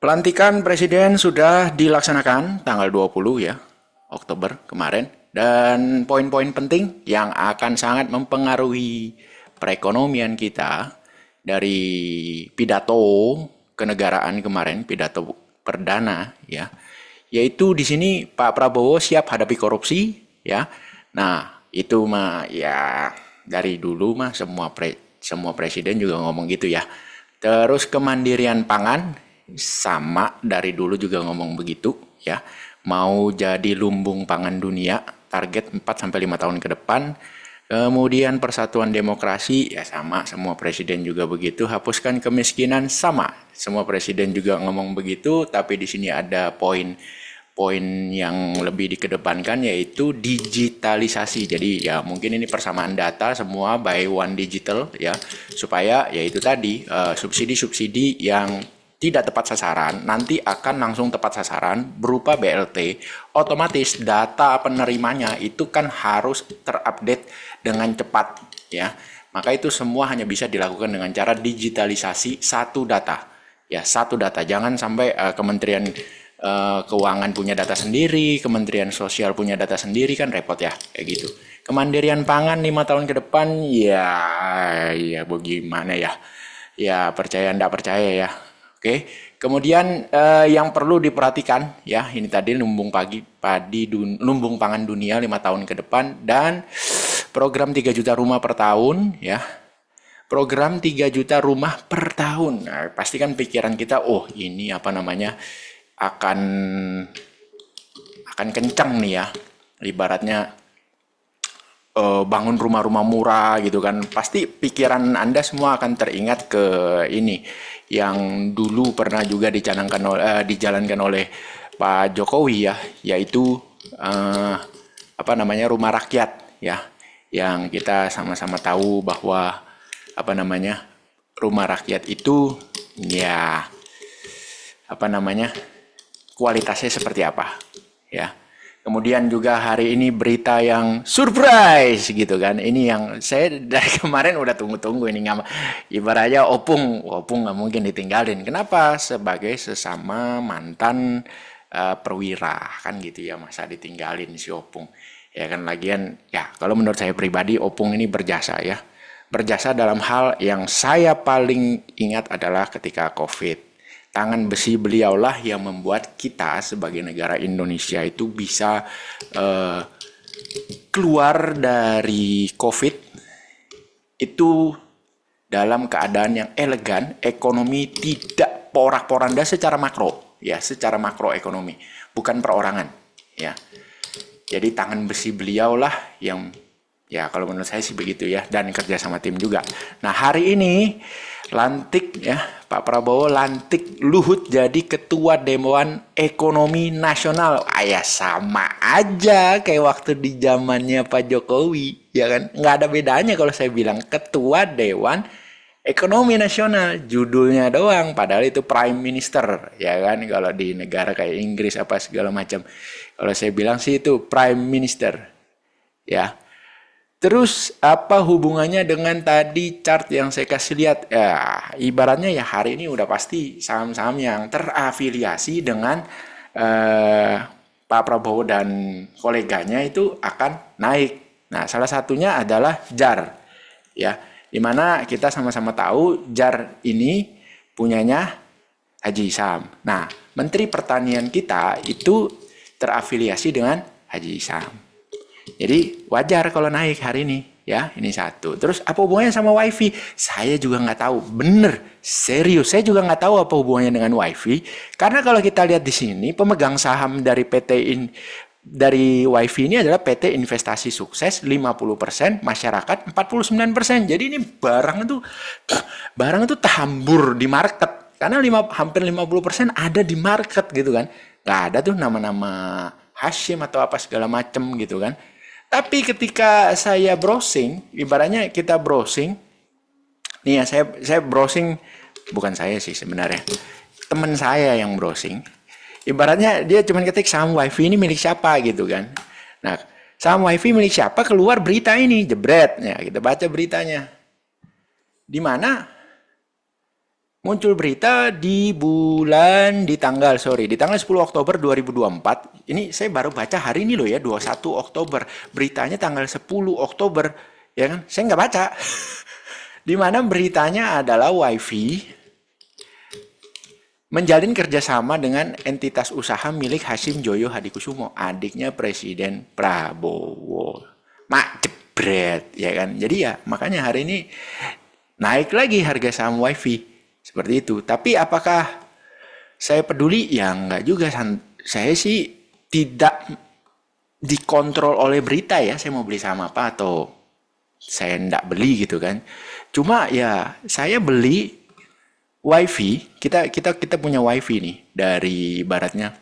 Pelantikan presiden sudah dilaksanakan tanggal 20 ya, Oktober kemarin. Dan poin-poin penting yang akan sangat mempengaruhi perekonomian kita dari pidato kenegaraan kemarin, pidato perdana ya, yaitu di sini Pak Prabowo siap hadapi korupsi ya. Nah, itu mah ya dari dulu mah semua presiden juga ngomong gitu ya. Terus kemandirian pangan sama dari dulu juga ngomong begitu ya. Mau jadi lumbung pangan dunia, target 4 sampai 5 tahun ke depan. Kemudian persatuan demokrasi ya sama, semua presiden juga begitu. Hapuskan kemiskinan sama, semua presiden juga ngomong begitu. Tapi di sini ada poin yang lebih dikedepankan yaitu digitalisasi. Jadi ya mungkin ini persamaan data semua by one digital ya, supaya yaitu tadi subsidi-subsidi yang tidak tepat sasaran nanti akan langsung tepat sasaran berupa BLT. Otomatis data penerimanya itu kan harus terupdate dengan cepat ya. Maka itu semua hanya bisa dilakukan dengan cara digitalisasi satu data. Ya, satu data. Jangan sampai Kementerian Keuangan punya data sendiri, Kementerian Sosial punya data sendiri, kan repot ya kayak gitu. Kemandirian pangan 5 tahun ke depan ya bagaimana ya? Ya percaya ndak percaya ya. Oke, kemudian yang perlu diperhatikan ya, ini tadi lumbung pangan dunia 5 tahun ke depan dan program 3 juta rumah per tahun ya. Program 3 juta rumah per tahun. Nah, pasti kan pikiran kita, oh ini apa namanya akan kencang nih ya. Ibaratnya bangun rumah-rumah murah gitu kan, pasti pikiran Anda semua akan teringat ke ini yang dulu pernah juga dijalankan oleh Pak Jokowi ya, yaitu apa namanya rumah rakyat ya, yang kita sama-sama tahu bahwa apa namanya rumah rakyat itu ya apa namanya kualitasnya seperti apa ya. Kemudian juga hari ini berita yang surprise gitu kan. Ini yang saya dari kemarin udah tunggu-tunggu ini, nggak, ibaratnya opung nggak mungkin ditinggalin. Kenapa? Sebagai sesama mantan perwira kan gitu ya, masa ditinggalin si opung. Ya kan, lagian ya kalau menurut saya pribadi opung ini berjasa ya. Berjasa dalam hal yang saya paling ingat adalah ketika COVID. Tangan besi beliaulah yang membuat kita sebagai negara Indonesia itu bisa keluar dari COVID itu dalam keadaan yang elegan, ekonomi tidak porak-poranda secara makro, ya, secara makro ekonomi, bukan perorangan, ya. Jadi tangan besi beliaulah yang, ya kalau menurut saya sih begitu ya, dan kerja sama tim juga. Nah hari ini lantik ya, Pak Prabowo lantik Luhut jadi Ketua Dewan Ekonomi Nasional. Ya sama aja kayak waktu di zamannya Pak Jokowi, ya kan? Nggak ada bedanya kalau saya bilang Ketua Dewan Ekonomi Nasional, judulnya doang, padahal itu Prime Minister, ya kan? Kalau di negara kayak Inggris apa segala macam. Kalau saya bilang sih itu Prime Minister, ya. Terus apa hubungannya dengan tadi chart yang saya kasih lihat? Ya, ibaratnya ya hari ini udah pasti saham-saham yang terafiliasi dengan Pak Prabowo dan koleganya itu akan naik. Nah, salah satunya adalah JAR. Ya, dimana kita sama-sama tahu JAR ini punyanya Haji Isham. Nah, Menteri Pertanian kita itu terafiliasi dengan Haji Isham. Jadi wajar kalau naik hari ini ya, ini satu. Terus apa hubungannya sama WiFi? Saya juga nggak tahu. Bener, serius. Saya juga nggak tahu apa hubungannya dengan WiFi. Karena kalau kita lihat di sini, pemegang saham dari dari WiFi ini adalah PT Investasi Sukses 50%, masyarakat 49%. Jadi ini barang itu tahambur di market. Karena hampir 50% ada di market gitu kan. Nggak ada tuh nama-nama Hashim atau apa segala macem gitu kan. Tapi ketika saya browsing, ibaratnya kita browsing, nih ya saya browsing, bukan saya sih sebenarnya, teman saya yang browsing, ibaratnya dia cuma ketik saham WiFi ini milik siapa gitu kan. Nah, saham WiFi milik siapa, keluar berita ini, jebret, ya kita baca beritanya. Di mana Muncul berita di tanggal 10 Oktober 2024. Ini saya baru baca hari ini loh ya, 21 Oktober. Beritanya tanggal 10 Oktober, ya kan? Saya nggak baca. Di mana beritanya adalah WiFi menjalin kerjasama dengan entitas usaha milik Hasim Joyo Hadikusumo, adiknya Presiden Prabowo. Mak jebret, ya kan? Jadi ya makanya hari ini naik lagi harga saham WiFi. Seperti itu. Tapi apakah saya peduli? Ya enggak juga. Saya sih tidak dikontrol oleh berita ya. Saya mau beli saham apa atau saya enggak beli gitu kan. Cuma ya saya beli WiFi. Kita punya WiFi nih dari baratnya.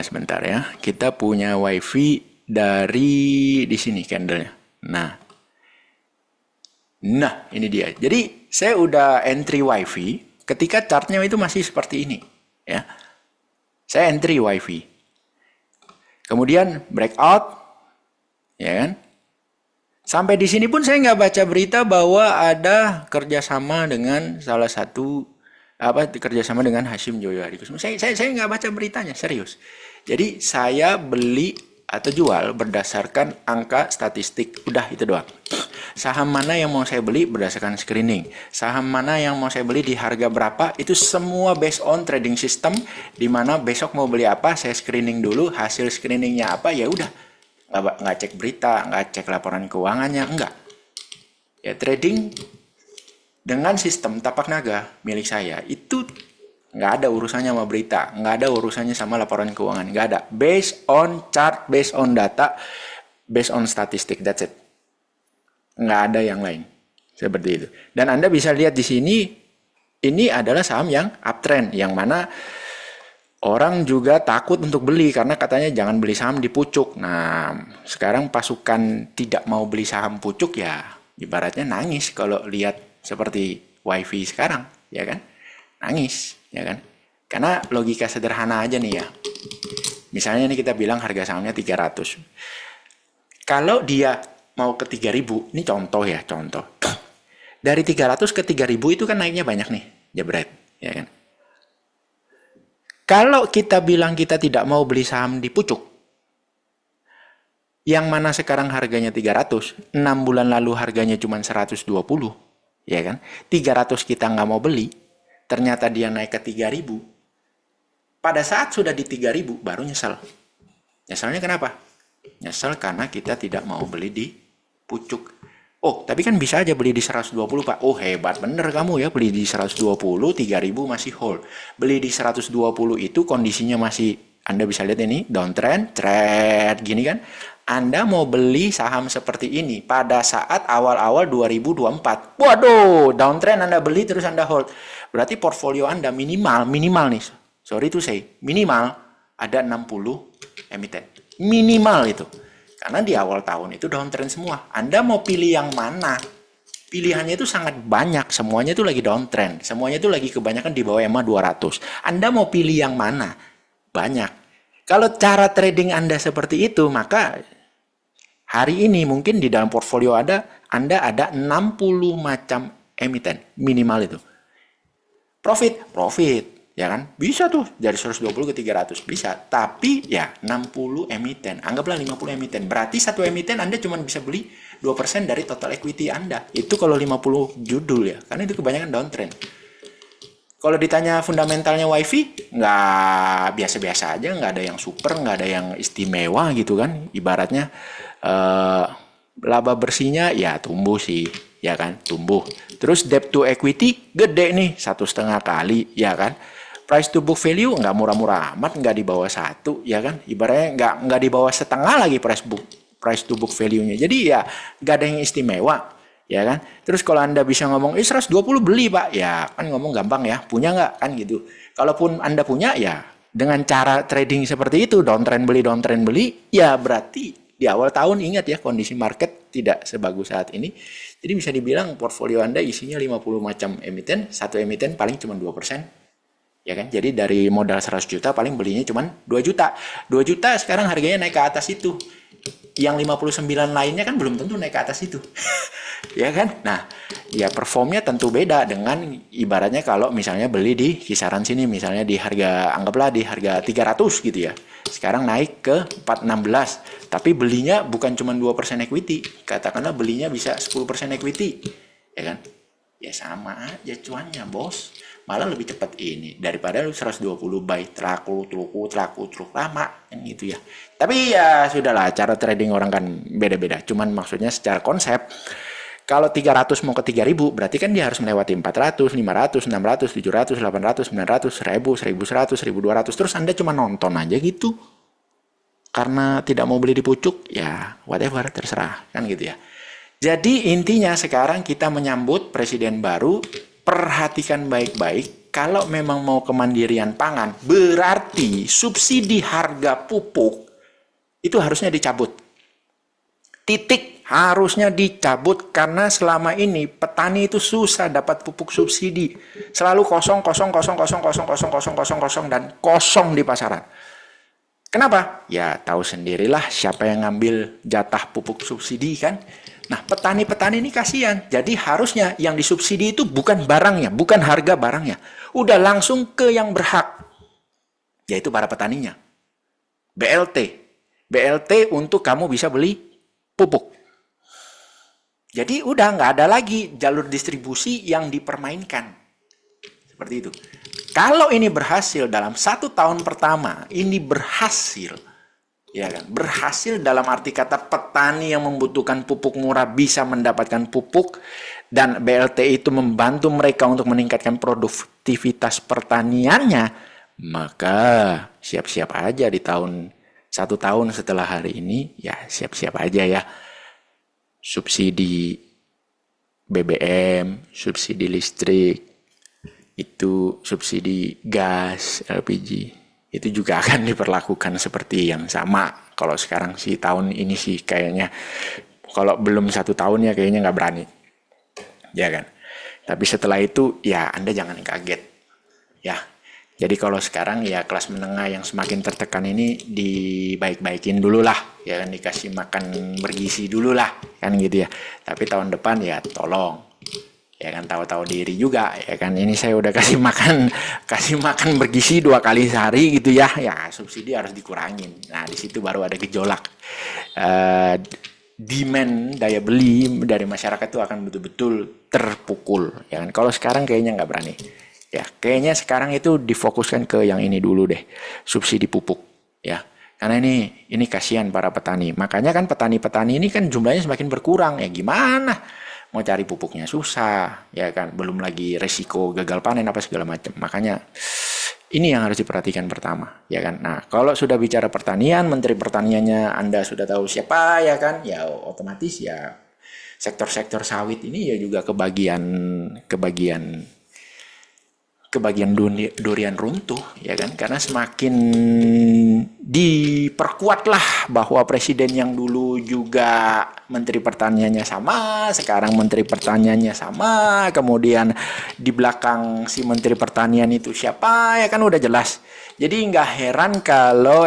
Sebentar ya. Kita punya WiFi dari di sini candlenya. Nah, ini dia. Jadi saya udah entry WiFi ketika chartnya itu masih seperti ini, ya. Saya entry WiFi. Kemudian breakout, ya kan? Sampai di sini pun saya nggak baca berita bahwa ada kerjasama dengan salah satu kerjasama dengan Hasim Joyo Hadikusumo. Saya nggak baca beritanya, serius. Jadi saya beli atau jual berdasarkan angka statistik, udah itu doang. Saham mana yang mau saya beli berdasarkan screening, saham mana yang mau saya beli di harga berapa, itu semua based on trading system, di mana besok mau beli apa saya screening dulu, hasil screeningnya apa, ya udah, nggak cek berita, nggak cek laporan keuangannya, enggak. Ya trading dengan sistem tapak naga milik saya itu nggak ada urusannya sama berita, nggak ada urusannya sama laporan keuangan, nggak ada. Based on chart, based on data, based on statistik, that's it. Nggak ada yang lain. Seperti itu. Dan Anda bisa lihat di sini, ini adalah saham yang uptrend, yang mana orang juga takut untuk beli karena katanya jangan beli saham di pucuk. Nah, sekarang pasukan tidak mau beli saham pucuk ya ibaratnya nangis kalau lihat seperti WiFi sekarang, ya kan? Nangis, ya kan? Karena logika sederhana aja nih ya. Misalnya ini kita bilang harga sahamnya 300. Kalau dia mau ke 3000, ini contoh ya, contoh. Dari 300 ke 3000 itu kan naiknya banyak nih, jebret, ya kan? Kalau kita bilang kita tidak mau beli saham di pucuk, yang mana sekarang harganya 300, 6 bulan lalu harganya cuma 120, ya kan? 300 kita nggak mau beli, ternyata dia naik ke 3000. Pada saat sudah di 3000 baru nyesel. Nyeselnya kenapa? Nyesel karena kita tidak mau beli di pucuk. Oh, tapi kan bisa aja beli di 120, Pak. Oh, hebat bener kamu ya, beli di 120, 3000 masih hold. Beli di 120 itu kondisinya masih, Anda bisa lihat ini, downtrend, trend, gini kan. Anda mau beli saham seperti ini pada saat awal-awal 2024. Waduh, downtrend Anda beli terus Anda hold. Berarti portfolio Anda minimal nih, sorry to say, minimal ada 60 emiten. Minimal itu. Karena di awal tahun itu downtrend semua. Anda mau pilih yang mana? Pilihannya itu sangat banyak. Semuanya itu lagi downtrend. Semuanya itu lagi kebanyakan di bawah EMA 200. Anda mau pilih yang mana? Banyak. Kalau cara trading Anda seperti itu, maka hari ini mungkin di dalam portfolio Anda ada 60 macam emiten. Minimal itu. Profit. Ya kan? Bisa tuh dari 120 ke 300 bisa, tapi ya 60 emiten, anggaplah 50 emiten. Berarti satu emiten Anda cuma bisa beli 2% dari total equity Anda. Itu kalau 50 judul ya, karena itu kebanyakan downtrend. Kalau ditanya fundamentalnya WiFi, nggak biasa-biasa aja, nggak ada yang super, nggak ada yang istimewa gitu kan. Ibaratnya laba bersihnya ya tumbuh sih, ya kan, tumbuh. Terus debt to equity gede nih, 1,5 kali, ya kan. Price to book value nggak murah-murah amat, nggak di bawah 1, ya kan. Ibaratnya nggak di bawah setengah lagi price to book value-nya. Jadi ya nggak ada yang istimewa, ya kan. Terus kalau Anda bisa ngomong 120 beli Pak, ya kan ngomong gampang ya, punya nggak kan gitu. Kalaupun Anda punya ya dengan cara trading seperti itu, downtrend beli, ya berarti di awal tahun ingat ya kondisi market tidak sebagus saat ini. Jadi bisa dibilang portfolio Anda isinya 50 macam emiten, satu emiten paling cuma 2%. Ya kan? Jadi dari modal 100 juta paling belinya cuma 2 juta. 2 juta sekarang harganya naik ke atas itu. Yang 59 lainnya kan belum tentu naik ke atas itu. Ya kan? Nah, ya performnya tentu beda dengan ibaratnya kalau misalnya beli di kisaran sini, misalnya di harga, anggaplah di harga 300 gitu ya. Sekarang naik ke 416, tapi belinya bukan cuma 2% equity, katakanlah belinya bisa 10% equity, ya kan? Ya sama aja cuannya, bos. Malah lebih cepat ini daripada lu 120 buy telaku lama kan gitu ya. Tapi ya sudahlah, cara trading orang kan beda-beda. Cuman maksudnya secara konsep, kalau 300 mau ke 3000 berarti kan dia harus melewati 400, 500, 600, 700, 800, 900, 1000, 1100, 1200. Terus Anda cuma nonton aja gitu. Karena tidak mau beli di pucuk, ya whatever, terserah kan gitu ya. Jadi intinya sekarang kita menyambut presiden baru, perhatikan baik-baik, kalau memang mau kemandirian pangan, berarti subsidi harga pupuk itu harusnya dicabut. Titik, harusnya dicabut karena selama ini petani itu susah dapat pupuk subsidi. Selalu kosong dan kosong di pasaran. Kenapa? Ya tahu sendirilah siapa yang ngambil jatah pupuk subsidi kan. Nah, petani-petani ini kasihan. Jadi harusnya yang disubsidi itu bukan barangnya, bukan harga barangnya. Udah langsung ke yang berhak, yaitu para petaninya. BLT. BLT untuk kamu bisa beli pupuk. Jadi udah nggak ada lagi jalur distribusi yang dipermainkan. Seperti itu. Kalau ini berhasil dalam 1 tahun pertama, ini berhasil. Ya kan? Berhasil dalam arti kata petani yang membutuhkan pupuk murah bisa mendapatkan pupuk, dan BLT itu membantu mereka untuk meningkatkan produktivitas pertaniannya, maka siap-siap aja di 1 tahun setelah hari ini, ya siap-siap aja ya. Subsidi BBM, subsidi listrik, itu subsidi gas, LPG, itu juga akan diperlakukan seperti yang sama. Kalau sekarang sih tahun ini sih kayaknya, kalau belum 1 tahun ya kayaknya nggak berani, ya kan. Tapi setelah itu ya Anda jangan kaget, ya. Jadi kalau sekarang ya kelas menengah yang semakin tertekan ini dibaik-baikin dulu lah, ya kan, dikasih makan bergizi dulu lah, kan gitu ya. Tapi tahun depan ya tolong, ya kan, tahu-tahu diri juga, ya kan. Ini saya udah kasih makan bergizi 2 kali sehari gitu ya. Ya subsidi harus dikurangin. Nah di situ baru ada gejolak. Demand, daya beli dari masyarakat itu akan betul-betul terpukul, ya kan. Kalau sekarang kayaknya nggak berani. Ya kayaknya sekarang itu difokuskan ke yang ini dulu deh, subsidi pupuk, ya. Karena ini kasihan para petani. Makanya kan petani-petani ini kan jumlahnya semakin berkurang. Ya gimana? Mau cari pupuknya susah, ya kan. Belum lagi resiko gagal panen apa segala macam. Makanya ini yang harus diperhatikan pertama, ya kan. Nah, kalau sudah bicara pertanian, menteri pertaniannya Anda sudah tahu siapa, ya kan? Ya otomatis ya sektor-sektor sawit ini ya juga kebagian durian runtuh, ya kan. Karena semakin diperkuatlah bahwa presiden yang dulu juga menteri pertaniannya sama, sekarang menteri pertaniannya sama, kemudian di belakang si menteri pertanian itu siapa, ya kan udah jelas. Jadi nggak heran kalau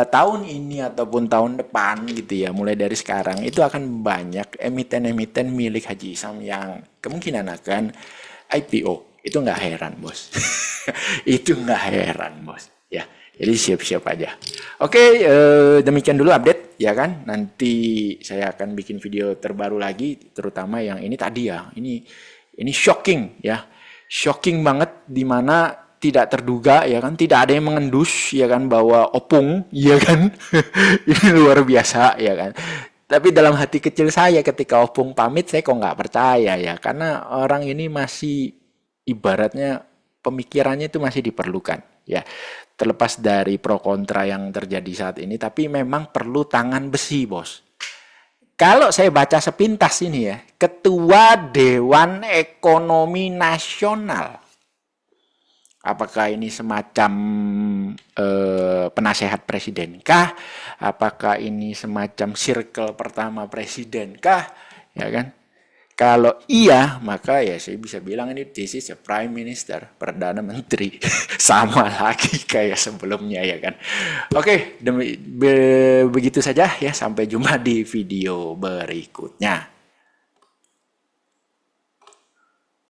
tahun ini ataupun tahun depan gitu ya, mulai dari sekarang itu akan banyak emiten-emiten milik Haji Isam yang kemungkinan akan IPO. Itu nggak heran, bos. Itu nggak heran, bos. Ya, jadi siap-siap aja. Oke, demikian dulu update, ya kan. Nanti saya akan bikin video terbaru lagi, terutama yang ini tadi ya. Ini shocking, ya. Shocking banget, dimana tidak terduga, ya kan. Tidak ada yang mengendus, ya kan, bahwa opung, ya kan. Ini luar biasa, ya kan. Tapi dalam hati kecil saya ketika opung pamit, saya kok nggak percaya ya. Karena orang ini masih ibaratnya pemikirannya itu masih diperlukan, ya, terlepas dari pro kontra yang terjadi saat ini, tapi memang perlu tangan besi, bos. Kalau saya baca sepintas ini ya, Ketua Dewan Ekonomi Nasional, apakah ini semacam penasehat presiden kah? Apakah ini semacam circle pertama presiden kah? Ya kan? Kalau iya, maka ya saya bisa bilang ini this is a prime minister, perdana menteri, sama lagi kayak sebelumnya ya kan. Oke, begitu saja ya. Sampai jumpa di video berikutnya.